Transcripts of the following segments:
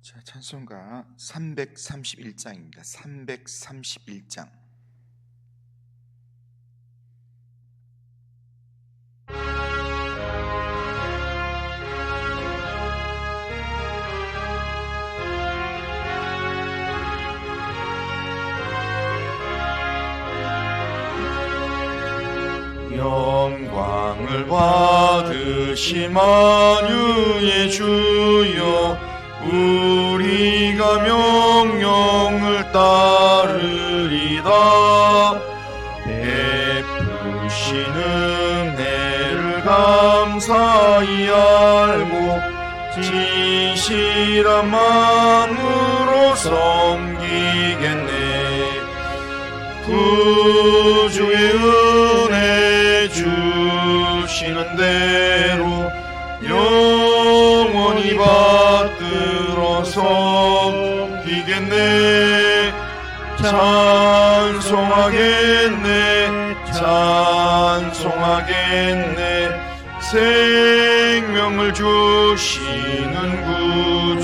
자, 찬송가 331장입니다. 331장. 영광을 받으시 만유의 주여, 우리가 명령을 따르리다. 베푸신 은혜를 감사히 알고 진실한 마음으로 섬기겠네. 구주의 은혜 주시는 대로 영원히 받들어 섬기겠네. 찬송하겠네, 찬송하겠네. 생명을 주시는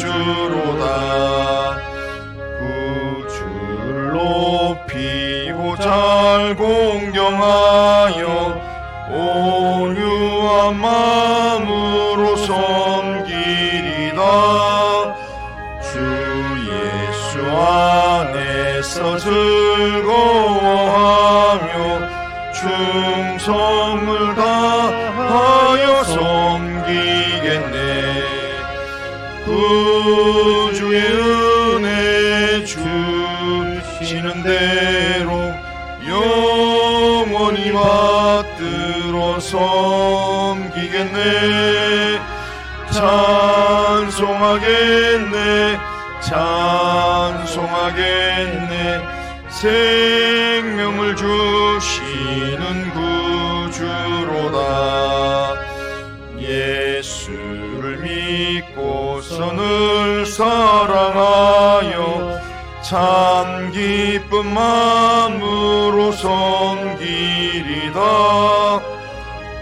구주로다. 구주를 높이고 잘 공경하여 온유한 마음으로 섬기리다. 주 예수 안에서 즐거워하며 충성을 다하여 섬기겠네. 구주의 은혜 주시는 대로 영원히 받들어 섬기겠네. 찬송하겠네, 찬송하겠네. 생명을 주시는 구주로다. 예수를 믿고서 늘 사랑하여 참 기쁜 마음으로 섬기리다.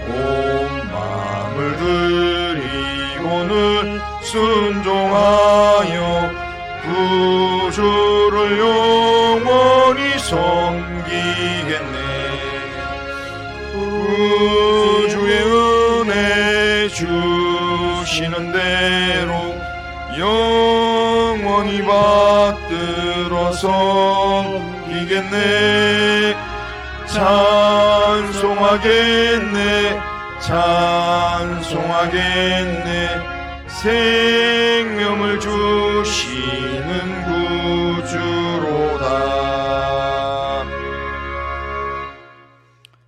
온 마음을 드리고 늘 순종하여 구주를 영원히 섬기겠네. 구주의 은혜 주시는 대로 영원히 받들어 섬기겠네. 찬송하겠네, 찬송하겠네. 생명을 주시는 구주로다.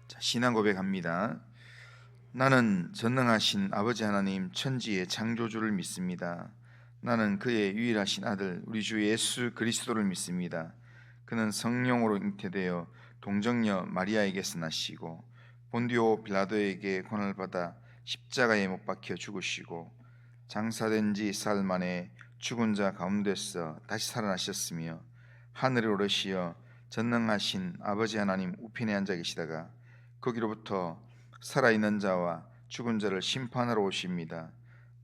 자, 신앙 고백합니다. 나는 전능하신 아버지 하나님 천지의 창조주를 믿습니다. 나는 그의 유일하신 아들 우리 주 예수 그리스도를 믿습니다. 그는 성령으로 잉태되어 동정녀 마리아에게서 나시고 본디오 빌라도에게 고난을 받아 십자가에 못 박혀 죽으시고 장사된 지 사흘 만에 죽은 자 가운데서 다시 살아나셨으며 하늘에 오르시어 전능하신 아버지 하나님 우편에 앉아 계시다가 거기로부터 살아있는 자와 죽은 자를 심판하러 오십니다.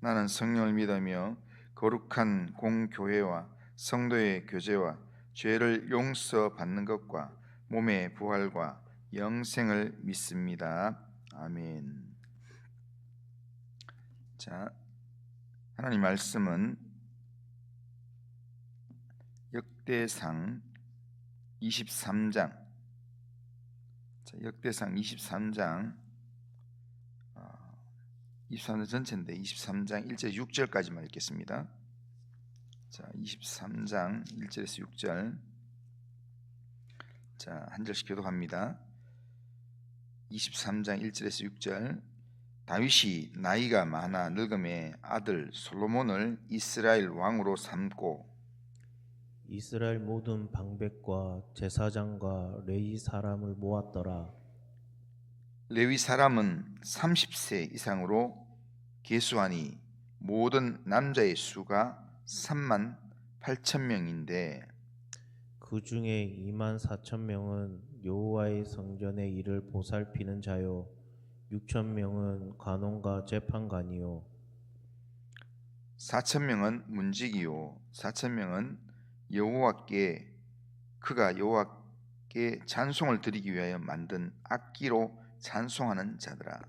나는 성령을 믿으며 거룩한 공교회와 성도의 교제와 죄를 용서받는 것과 몸의 부활과 영생을 믿습니다. 아멘. 자, 하나님 말씀은 역대상 23장. 자, 역대상 23장 23장 전체인데 23장 1절 6절까지만 읽겠습니다. 자, 23장 1절에서 6절. 자, 한 절씩 교독합니다. 23장 1절에서 6절. 다윗이 나이가 많아 늙음에 아들 솔로몬을 이스라엘 왕으로 삼고 이스라엘 모든 방백과 제사장과 레위 사람을 모았더라. 레위 사람은 30세 이상으로 계수하니 모든 남자의 수가 3만 8천 명인데 그 중에 2만 4천 명은 여호와의 성전의 일을 보살피는 자요 6천 명은 관원과 재판관이요 4,000명은 문지기요 4,000명은 여호와께 그가 여호와께 찬송을 드리기 위하여 만든 악기로 찬송하는 자들아.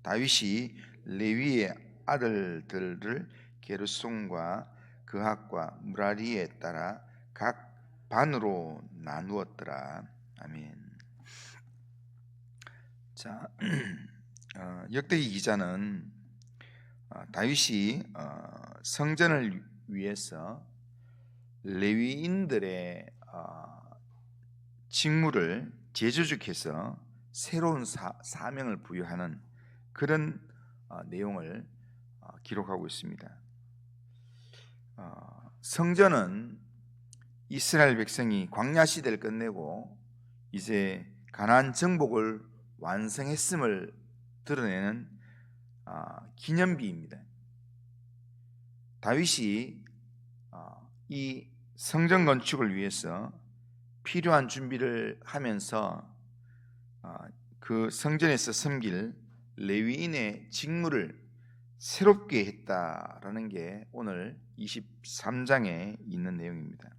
다윗이 레위의 아들들을 게르송과 그핫과 무라리에 따라 각 반으로 나누었더라. 아멘. 자, 역대기 기자는 다윗이 성전을 위해서 레위인들의 직무를 재조직해서 새로운 사명을 부여하는 그런 내용을 기록하고 있습니다. 성전은 이스라엘 백성이 광야 시대를 끝내고 이제 가나안 정복을 완성했음을 드러내는 기념비입니다. 다윗이 이 성전 건축을 위해서 필요한 준비를 하면서 그 성전에서 섬길 레위인의 직무를 새롭게 했다라는 게 오늘 23장에 있는 내용입니다.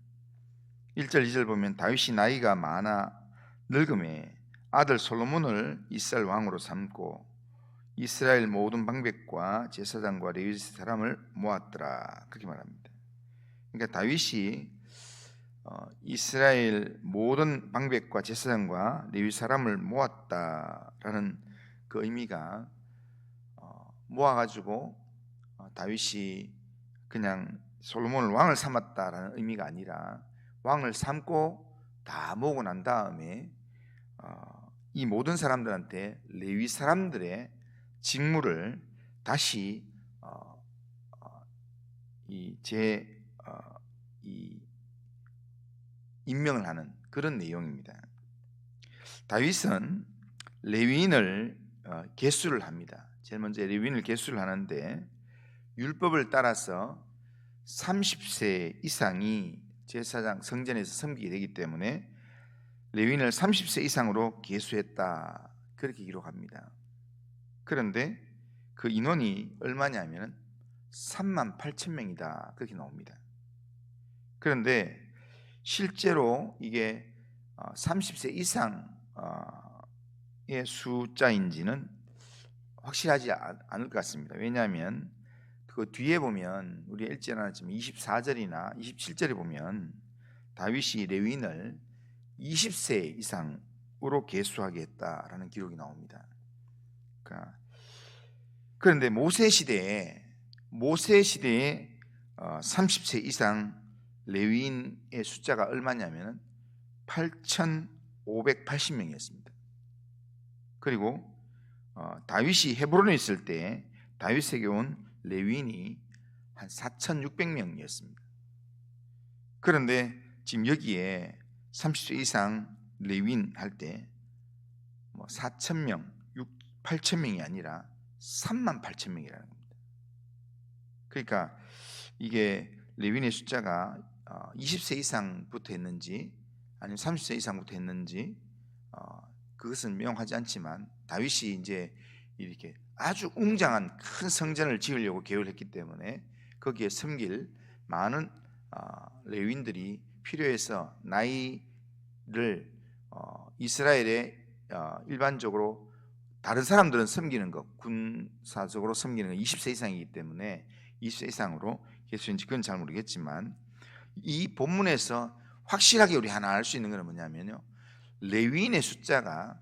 1절 2절 보면 다윗이 나이가 많아 늙음에 아들 솔로몬을 이스라엘 왕으로 삼고 이스라엘 모든 방백과 제사장과 레위 사람을 모았더라, 그렇게 말합니다. 그러니까 다윗이 이스라엘 모든 방백과 제사장과 레위 사람을 모았다라는 그 의미가 모아가지고 다윗이 그냥 솔로몬을 왕을 삼았다라는 의미가 아니라 왕을 삼고 다 모으고 난 다음에 이 모든 사람들한테 레위 사람들의 직무를 다시 임명을 하는 그런 내용입니다. 다윗은 레위인을 계수를 합니다. 제일 먼저 레위인을 계수를 하는데 율법을 따라서 30세 이상이 제사장 성전에서 섬기게 되기 때문에 레위인을 30세 이상으로 계수했다, 그렇게 기록합니다. 그런데 그 인원이 얼마냐면 38,000명이다, 그렇게 나옵니다. 그런데 실제로 이게 30세 이상의 숫자인지는 확실하지 않을 것 같습니다. 왜냐하면 그 뒤에 보면 우리 읽지 않았지만 24절이나 27절에 보면 다윗이 레위인을 20세 이상으로 계수하게 했다라는 기록이 나옵니다. 그런데 모세 시대에 30세 이상 레위인의 숫자가 얼마냐면 8,580명이었습니다. 그리고 다윗이 헤브론에 있을 때 다윗에게 온 레위인이 한 4,600명이었습니다. 그런데 지금 여기에 30세 이상 레위인 할 때 4,000명, 8,000명이 아니라 38,000명이라는 겁니다. 그러니까 이게 레위인의 숫자가 20세 이상부터 했는지 아니면 30세 이상부터 했는지 그것은 명확하지 않지만 다윗이 이제 이렇게 아주 웅장한 큰 성전을 지으려고 계획을 했기 때문에 거기에 섬길 많은 레위인들이 필요해서 나이를 이스라엘에 일반적으로 다른 사람들은 섬기는 것, 군사적으로 섬기는 것 20세 이상이기 때문에 20세 이상으로 계수인지 그건 잘 모르겠지만 이 본문에서 확실하게 우리 하나 알 수 있는 것은 뭐냐면요, 레위인의 숫자가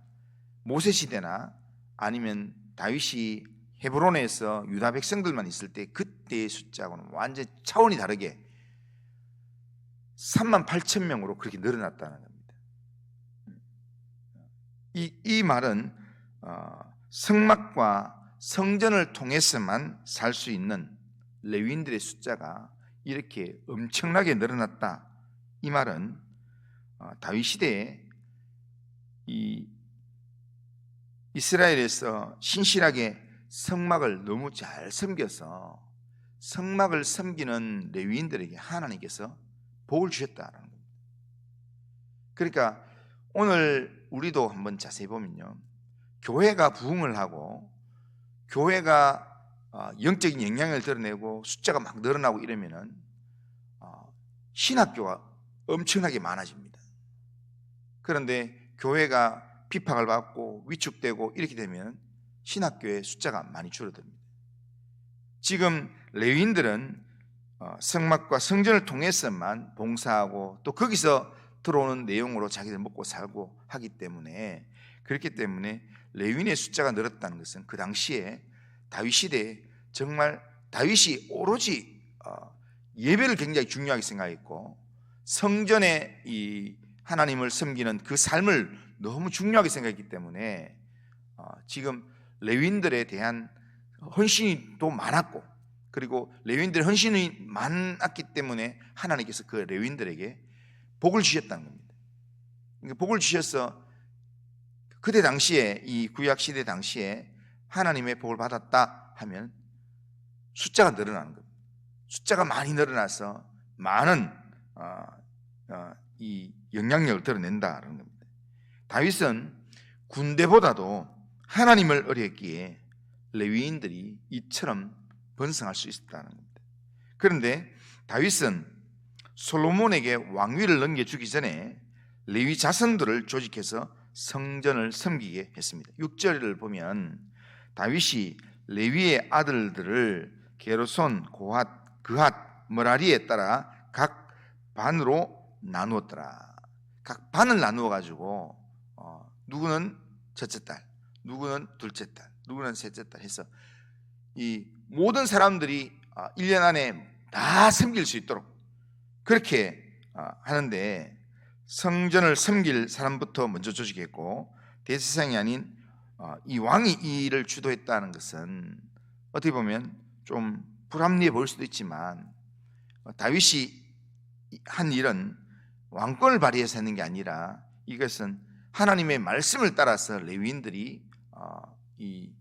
모세 시대나 아니면 다윗이 헤브론에서 유다 백성들만 있을 때 그때의 숫자하고는 완전 차원이 다르게 38,000명으로 그렇게 늘어났다는 겁니다. 이 말은 성막과 성전을 통해서만 살 수 있는 레위인들의 숫자가 이렇게 엄청나게 늘어났다, 이 말은 다윗 시대에 이 이스라엘에서 신실하게 성막을 너무 잘 섬겨서 성막을 섬기는 레위인들에게 하나님께서 복을 주셨다라는 겁니다. 그러니까 오늘 우리도 한번 자세히 보면요, 교회가 부흥을 하고 교회가 영적인 영향을 드러내고 숫자가 막 늘어나고 이러면은 신학교가 엄청나게 많아집니다. 그런데 교회가 핍박을 받고 위축되고 이렇게 되면 신학교의 숫자가 많이 줄어듭니다. 지금 레위인들은 성막과 성전을 통해서만 봉사하고 또 거기서 들어오는 내용으로 자기들 먹고 살고 하기 때문에, 그렇기 때문에 레위인의 숫자가 늘었다는 것은 그 당시에 다윗 시대에 정말 다윗이 오로지 예배를 굉장히 중요하게 생각했고 성전에 이 하나님을 섬기는 그 삶을 너무 중요하게 생각했기 때문에 지금 레위인들에 대한 헌신이 또 많았고, 그리고 레위인들의 헌신이 많았기 때문에 하나님께서 그 레위인들에게 복을 주셨다는 겁니다. 그러니까 복을 주셔서 그때 당시에, 이 구약 시대 당시에 하나님의 복을 받았다 하면 숫자가 늘어나는 겁니다. 숫자가 많이 늘어나서 많은 이 영향력을 드러낸다는 겁니다. 다윗은 군대보다도 하나님을 의뢰했기에 레위인들이 이처럼 번성할 수 있었다는 겁니다. 그런데 다윗은 솔로몬에게 왕위를 넘겨주기 전에 레위 자손들을 조직해서 성전을 섬기게 했습니다. 6절을 보면 다윗이 레위의 아들들을 게르손, 고핫, 그핫, 머라리에 따라 각 반으로 나누었더라. 각 반을 나누어 가지고 누구는 첫째 딸, 누구는 둘째 딸, 누구는 셋째 딸 해서 이 모든 사람들이 1년 안에 다 섬길 수 있도록 그렇게 하는데, 성전을 섬길 사람부터 먼저 조직했고 대제사장이 아닌 이 왕이 이 일을 주도했다는 것은 어떻게 보면 좀 불합리해 보일 수도 있지만, 다윗이 한 일은 왕권을 발휘해서 하는 게 아니라 이것은 하나님의 말씀을 따라서 레위인들이 이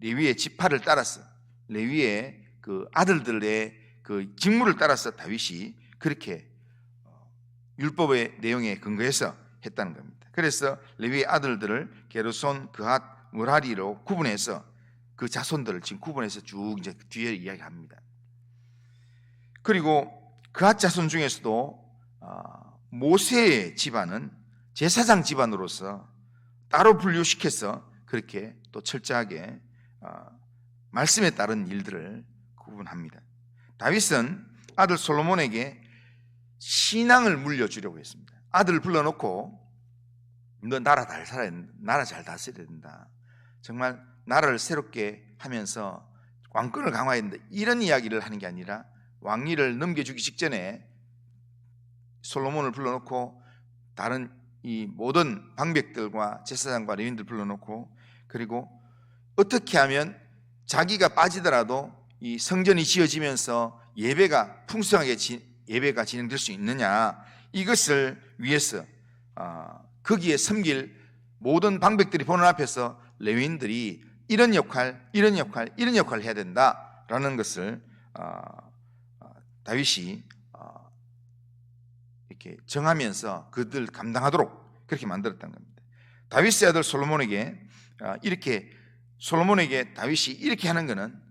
레위의 지파를 따라서 레위의 그 아들들의 그 직무를 따라서 다윗이 그렇게 율법의 내용에 근거해서 했다는 겁니다. 그래서 레위의 아들들을 게르손, 그핫, 무라리로 구분해서 그 자손들을 지금 구분해서 쭉 이제 뒤에 이야기합니다. 그리고 그핫 자손 중에서도 모세의 집안은 제사장 집안으로서 따로 분류시켜서 그렇게 또 철저하게 말씀에 따른 일들을 구분합니다. 다윗은 아들 솔로몬에게 신앙을 물려주려고 했습니다. 아들을 불러놓고 너 나라 잘 다스려야 된다. 정말 나라를 새롭게 하면서 왕권을 강화해야 된다. 이런 이야기를 하는 게 아니라 왕위를 넘겨주기 직전에 솔로몬을 불러놓고 다른 이 모든 방백들과 제사장과 레위인들 불러놓고, 그리고 어떻게 하면 자기가 빠지더라도 이 성전이 지어지면서 예배가 풍성하게 예배가 진행될 수 있느냐, 이것을 위해서 거기에 섬길 모든 방백들이 보는 앞에서 레위인들이 이런 역할을 해야 된다라는 것을 다윗이 이렇게 정하면서 그들 감당하도록 그렇게 만들었다는 겁니다. 다윗의 아들 솔로몬에게 다윗이 이렇게 하는 것은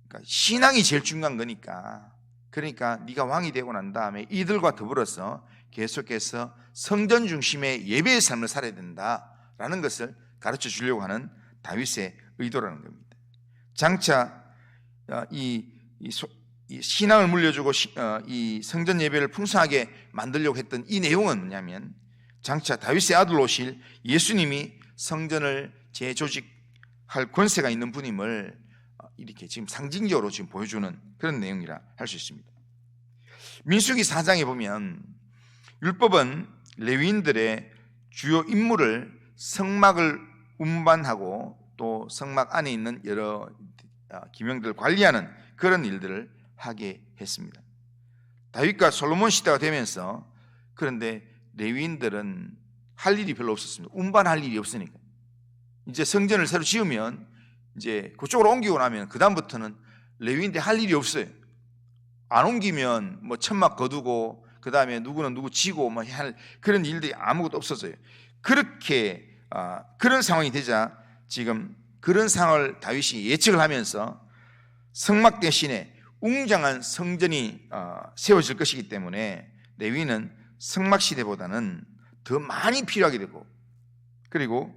그러니까 신앙이 제일 중요한 거니까, 그러니까 네가 왕이 되고 난 다음에 이들과 더불어서 계속해서 성전 중심의 예배의 삶을 살아야 된다라는 것을 가르쳐 주려고 하는 다윗의 의도라는 겁니다. 장차 이 신앙을 물려주고 이 성전 예배를 풍성하게 만들려고 했던 이 내용은 뭐냐면, 장차 다윗의 아들로 오실 예수님이 성전을 재조직할 권세가 있는 분임을 이렇게 지금 상징적으로 지금 보여주는 그런 내용이라 할 수 있습니다. 민수기 4장에 보면 율법은 레위인들의 주요 임무를 성막을 운반하고 또 성막 안에 있는 여러 기명들을 관리하는 그런 일들을 하게 했습니다. 다윗과 솔로몬 시대가 되면서 그런데 레위인들은 할 일이 별로 없었습니다. 운반할 일이 없으니까. 이제 성전을 새로 지으면 이제 그쪽으로 옮기고 나면 그 다음부터는 레위인들이 할 일이 없어요. 안 옮기면 뭐 천막 거두고 그 다음에 누구는 누구 지고 뭐 할 그런 일들이 아무것도 없어져요. 그렇게 그런 상황이 되자 지금 그런 상황을 다윗이 예측을 하면서 성막 대신에 웅장한 성전이 세워질 것이기 때문에 레위는 성막 시대보다는 더 많이 필요하게 되고, 그리고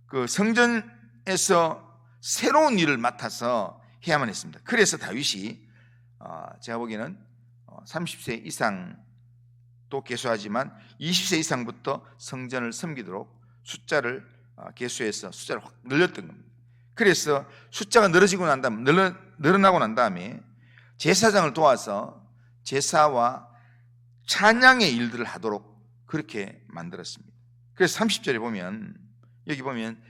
그 성전에서 새로운 일을 맡아서 해야만 했습니다. 그래서 다윗이 제가 보기에는 30세 이상도 계수하지만 20세 이상부터 성전을 섬기도록 숫자를 계수해서 숫자를 확 늘렸던 겁니다. 그래서 숫자가 늘어나고 난 다음에 제사장을 도와서 제사와 찬양의 일들을 하도록 그렇게 만들었습니다. 그래서 30절에 보면, 여기 보면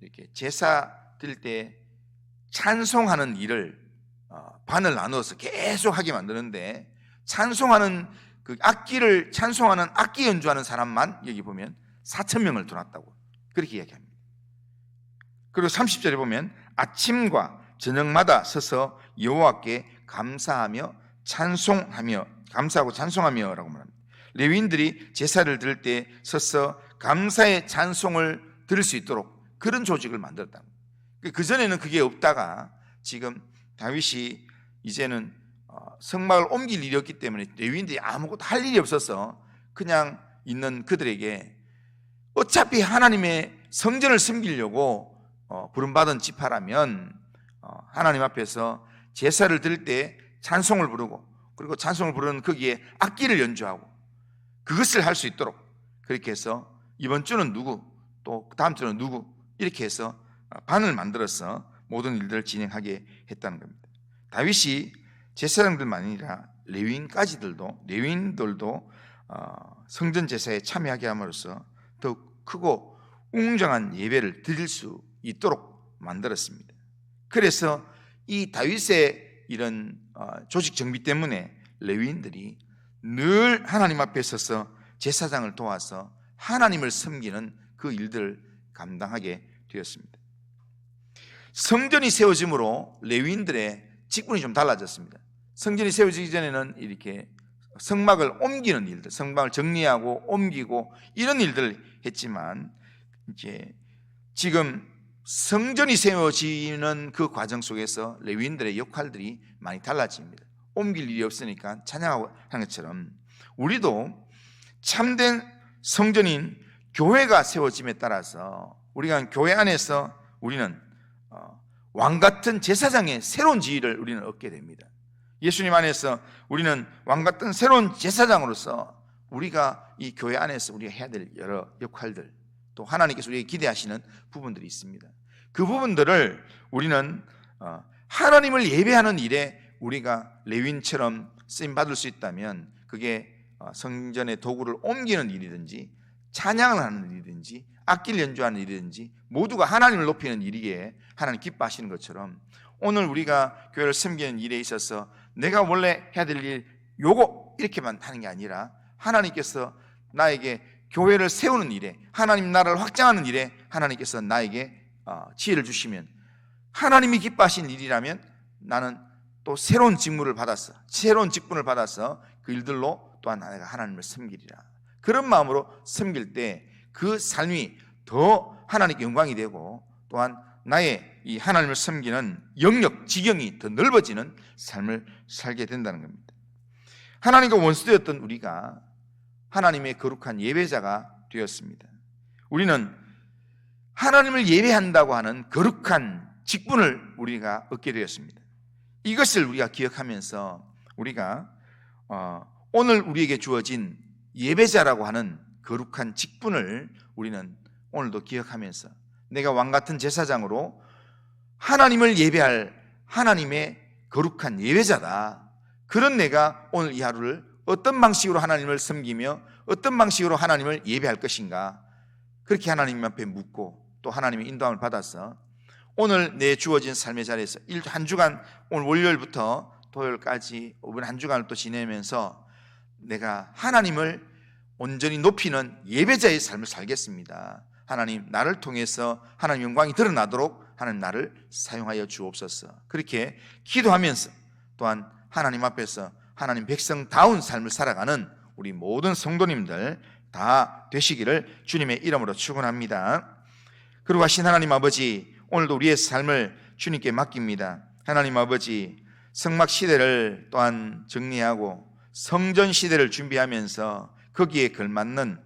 이렇게 제사 드릴 때 찬송하는 일을 반을 나누어서 계속 하게 만드는데, 찬송하는 그 악기를 찬송하는 악기 연주하는 사람만 여기 보면 4,000명을 두놨다고 그렇게 이야기합니다. 그리고 30절에 보면 아침과 저녁마다 서서 여호와께 감사하고 찬송하며라고 말합니다. 레위인들이 제사를 드릴 때 서서 감사의 찬송을 들을 수 있도록 그런 조직을 만들었다. 그 전에는 그게 없다가 지금 다윗이 이제는 성막을 옮길 일이 없기 때문에 레위인들이 아무것도 할 일이 없어서 그냥 있는 그들에게 어차피 하나님의 성전을 섬기려고 부름받은 지파라면 하나님 앞에서 제사를 드릴 때 찬송을 부르고, 그리고 찬송을 부르는 거기에 악기를 연주하고 그것을 할 수 있도록 그렇게 해서 이번 주는 누구, 또 다음 주는 누구, 이렇게 해서 반을 만들어서 모든 일들을 진행하게 했다는 겁니다. 다윗이 제사장들만 아니라 레위인들도 성전 제사에 참여하게 함으로써 더욱 크고 웅장한 예배를 드릴 수 있도록 만들었습니다. 그래서 이 다윗의 이런 조직 정비 때문에 레위인들이 늘 하나님 앞에 서서 제사장을 도와서 하나님을 섬기는 그 일들을 감당하게 되었습니다. 성전이 세워짐으로 레위인들의 직분이 좀 달라졌습니다. 성전이 세워지기 전에는 이렇게 성막을 옮기는 일들, 성막을 정리하고 옮기고 이런 일들을 했지만, 이제 지금 성전이 세워지는 그 과정 속에서 레위인들의 역할들이 많이 달라집니다. 옮길 일이 없으니까 찬양하고 하는 것처럼 우리도 참된 성전인 교회가 세워짐에 따라서 우리가 교회 안에서 우리는 왕같은 제사장의 새로운 지위를 우리는 얻게 됩니다. 예수님 안에서 우리는 왕같은 새로운 제사장으로서 우리가 이 교회 안에서 우리가 해야 될 여러 역할들, 또 하나님께서 우리에게 기대하시는 부분들이 있습니다. 그 부분들을 우리는 하나님을 예배하는 일에 우리가 레위인처럼 쓰임받을 수 있다면, 그게 성전의 도구를 옮기는 일이든지 찬양을 하는 일이든지 악기를 연주하는 일이든지 모두가 하나님을 높이는 일이기에 하나님 기뻐하시는 것처럼, 오늘 우리가 교회를 섬기는 일에 있어서 내가 원래 해야 될 일 요거 이렇게만 하는 게 아니라, 하나님께서 나에게 교회를 세우는 일에, 하나님 나라를 확장하는 일에 하나님께서 나에게 지혜를 주시면, 하나님이 기뻐하신 일이라면 나는 또 새로운 직분을 받아서 그 일들로 또한 내가 하나님을 섬기리라. 그런 마음으로 섬길 때 그 삶이 더 하나님께 영광이 되고, 또한 나의 이 하나님을 섬기는 영역, 지경이 더 넓어지는 삶을 살게 된다는 겁니다. 하나님과 원수되었던 우리가 하나님의 거룩한 예배자가 되었습니다. 우리는 하나님을 예배한다고 하는 거룩한 직분을 우리가 얻게 되었습니다. 이것을 우리가 기억하면서 우리가 오늘 우리에게 주어진 예배자라고 하는 거룩한 직분을 우리는 오늘도 기억하면서, 내가 왕같은 제사장으로 하나님을 예배할 하나님의 거룩한 예배자다. 그런 내가 오늘 이 하루를 어떤 방식으로 하나님을 섬기며 어떤 방식으로 하나님을 예배할 것인가, 그렇게 하나님 앞에 묻고 또 하나님의 인도함을 받아서 오늘 내 주어진 삶의 자리에서 한 주간, 오늘 월요일부터 토요일까지 이번 한 주간을 또 지내면서 내가 하나님을 온전히 높이는 예배자의 삶을 살겠습니다. 하나님, 나를 통해서 하나님 영광이 드러나도록 하나님 나를 사용하여 주옵소서. 그렇게 기도하면서 또한 하나님 앞에서 하나님 백성다운 삶을 살아가는 우리 모든 성도님들 다 되시기를 주님의 이름으로 축원합니다. 그리고 하신 하나님 아버지, 오늘도 우리의 삶을 주님께 맡깁니다. 하나님 아버지, 성막 시대를 또한 정리하고 성전 시대를 준비하면서 거기에 걸맞는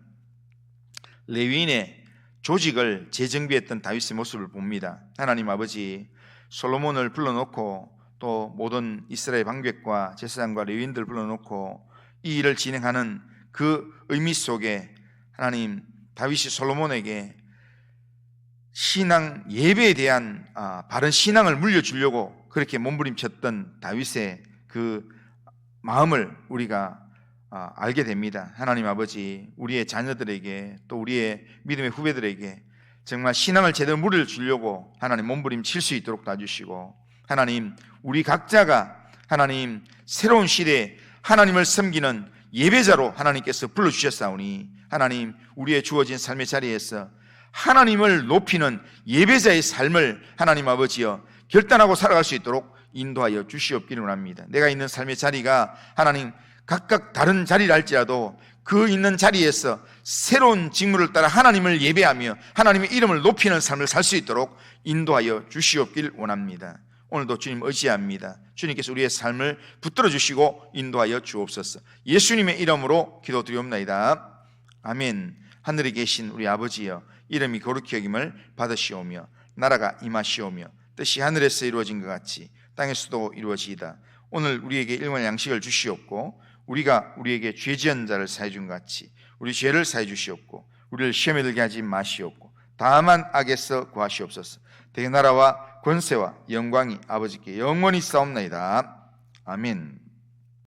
레위인의 조직을 재정비했던 다윗의 모습을 봅니다. 하나님 아버지, 솔로몬을 불러놓고 또 모든 이스라엘 방백과 제사장과 레위인들을 불러놓고 이 일을 진행하는 그 의미 속에 하나님 다윗이 솔로몬에게 신앙 예배에 대한 바른 신앙을 물려주려고 그렇게 몸부림쳤던 다윗의 그 마음을 우리가 알게 됩니다. 하나님 아버지, 우리의 자녀들에게 또 우리의 믿음의 후배들에게 정말 신앙을 제대로 물려주려고 하나님 몸부림칠 수 있도록 도와주시고, 하나님 우리 각자가 하나님 새로운 시대에 하나님을 섬기는 예배자로 하나님께서 불러주셨사오니 하나님 우리의 주어진 삶의 자리에서 하나님을 높이는 예배자의 삶을 하나님 아버지여 결단하고 살아갈 수 있도록 인도하여 주시옵기를 원합니다. 내가 있는 삶의 자리가 하나님 각각 다른 자리를 할지라도 그 있는 자리에서 새로운 직무를 따라 하나님을 예배하며 하나님의 이름을 높이는 삶을 살 수 있도록 인도하여 주시옵기를 원합니다. 오늘도 주님 의지합니다. 주님께서 우리의 삶을 붙들어 주시고 인도하여 주옵소서. 예수님의 이름으로 기도드리옵나이다. 아멘. 하늘에 계신 우리 아버지여, 이름이 거룩히 여김을 받으시오며 나라가 임하시오며 뜻이 하늘에서 이루어진 것 같이 땅에서도 이루어지이다. 오늘 우리에게 일용할 양식을 주시옵고 우리가 우리에게 죄 지은 자를 사해 준 것 같이 우리 죄를 사해 주시옵고 우리를 시험에 들게 하지 마시옵고 다만 악에서 구하시옵소서. 대나라와 권세와 영광이 아버지께 영원히 싸움나이다. 아멘.